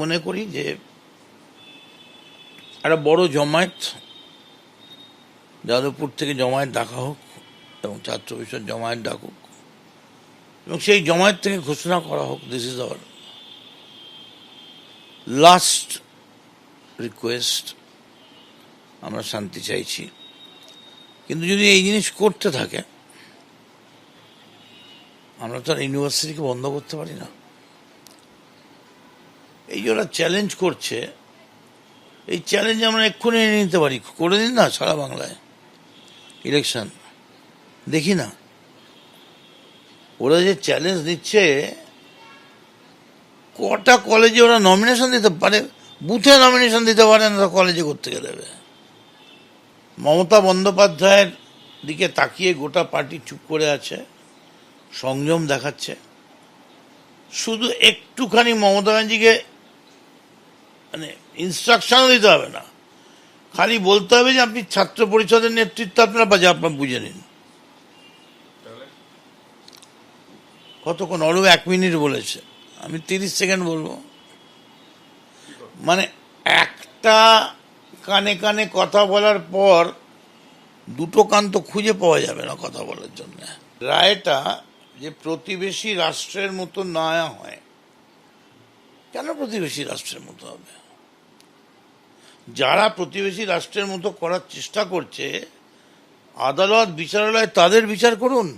মনে করি যে একটা বড় জমায়েত যাদবপুর থেকে জমায়েত ডাকা হোক এবং ছাত্র পরিষদ জমায়েত ডাকুক এবং সেই জমায়েত থেকে ঘোষণা করা হোক this is our last request, আমরা শান্তি চাইছি। কিন্তু যদি এই জিনিস করতে থাকে আমরা তো আর ইউনিভার্সিটিকে বন্ধ করতে পারি না। এই যে ওরা চ্যালেঞ্জ করছে, এই চ্যালেঞ্জ আমরা এক্ষুনি এনে নিতে পারি, করে দিন না সারা বাংলায় ইলেকশন। দেখি না ওরা যে চ্যালেঞ্জ নিচ্ছে, কটা কলেজে ওরা নমিনেশন দিতে পারে, বুথে নমিনেশন দিতে পারে না, কলেজে করতে দেবে। মমতা বন্দ্যোপাধ্যায়ের দিকে তাকিয়ে গোটা পার্টি চুপ করে আছে, সংযম দেখাচ্ছে। শুধু একটুখানি মমতা ব্যানার্জিকে মানে ইনস্ট্রাকশনও দিতে হবে না, খালি বলতে হবে যে আপনি ছাত্র পরিষদের নেতৃত্ব আপনার বুঝে নিন। কতক্ষণ? অরূপ 1 মিনিট বলেছে, আমি 30 সেকেন্ড বলবো। মানে একটা কানে কানে কথা বলার পর দুটো কান তো খুঁজে পাওয়া যাবে না কথা বলার জন্য। রায়টা যে প্রতিবেশী রাষ্ট্রের মতো না হয়, কেন প্রতিবেশী রাষ্ট্রের মতো হবে? যারা প্রতিবেশী রাষ্ট্রের মতো করার চেষ্টা করছে, আদালত বিচারালয় তাদের বিচার করুন।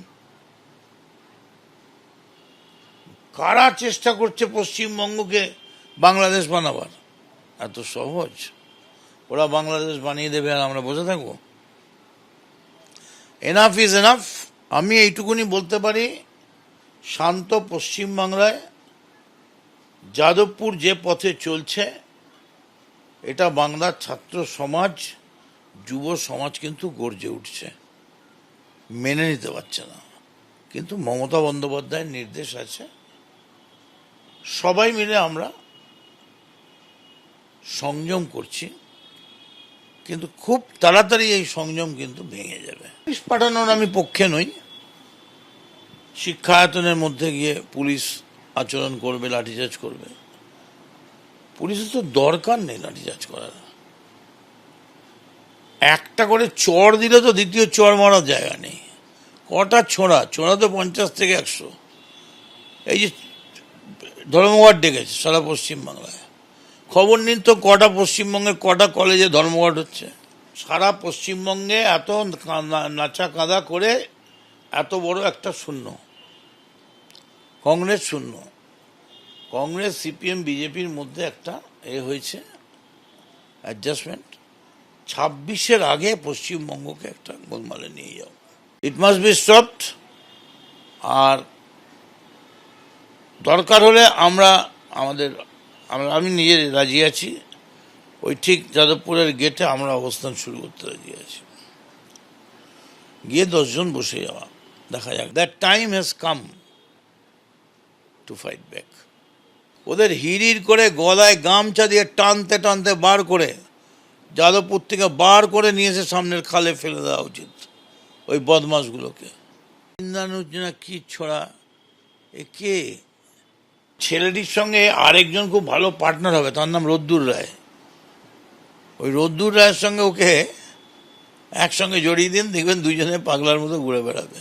কারা চেষ্টা করছে পশ্চিমবঙ্গকে বাংলাদেশ বানাবার? এত সহজ? ওরা বাংলাদেশ বানিয়ে দেবে আর আমরা বসে থাকবো? Enough is enough. আমি এইটুকুনি বলতে পারি, শান্ত পশ্চিমবাংলায় যাদবপুর যে পথে চলছে, এটা বাংলার ছাত্র সমাজ, যুব সমাজ কিন্তু গর্জে উঠছে, মেনে নিতে পারছে না। কিন্তু মমতা বন্দ্যোপাধ্যায়ের নির্দেশ আছে, সবাই মিলে আমরা সংযম করছি, কিন্তু খুব তাড়াতাড়ি এই সংযম কিন্তু ভেঙে যাবে। পুলিশ পাঠানোর আমি পক্ষে নই। শিক্ষায়তনের মধ্যে গিয়ে পুলিশ আচরণ করবে, লাঠিচার্জ করবে। পুলিশের তো দরকার নেই লাঠিচার্জ করার। একটা করে চড় দিলে তো দ্বিতীয় চড় মারার জায়গা নেই। কটা ছোঁড়া তো 50 থেকে 100। এই যে ধর্মঘট ডেকেছে সারা পশ্চিমবাংলায়, খবর নিন তো কটা পশ্চিমবঙ্গের কটা কলেজে ধর্মঘট হচ্ছে। সারা পশ্চিমবঙ্গে এত নাচা কাঁদা করে এত বড় একটা শূন্য, কংগ্রেস শূন্য। কংগ্রেস সিপিএম বিজেপির মধ্যে একটা হয়েছে অ্যাডজাস্টমেন্ট। 26-এর আগে পশ্চিমবঙ্গকে একটা গোলমালে নিয়ে যাও। It must be stopped. আর দরকার হলে আমি নিজে রাজি আছি, ওই ঠিক যাদবপুরের গেটে আমরা অবস্থান শুরু করতে রাজি আছি, গিয়ে 10 জন বসে যাওয়া, দেখা যাক। That time has come to fight back. ওদের হিড়ির করে গলায় গামছা দিয়ে টানতে টানতে বার করে যাদবপুর থেকে বার করে নিয়ে এসে সামনের খালে ফেলে দেওয়া উচিত ওই বদমাশগুলোকে। ইন্দ্রানুজনা কি ছড়া, এ কে? ছেলেটির সঙ্গে আরেকজন খুব ভালো পার্টনার হবে, তার নাম রোদ্দুর রায়। ওই রোদ্দুর রায়ের সঙ্গে ওকে একসঙ্গে জড়িয়ে দিন, দেখবেন দুজনে পাগলার মতো ঘুরে বেড়াবে।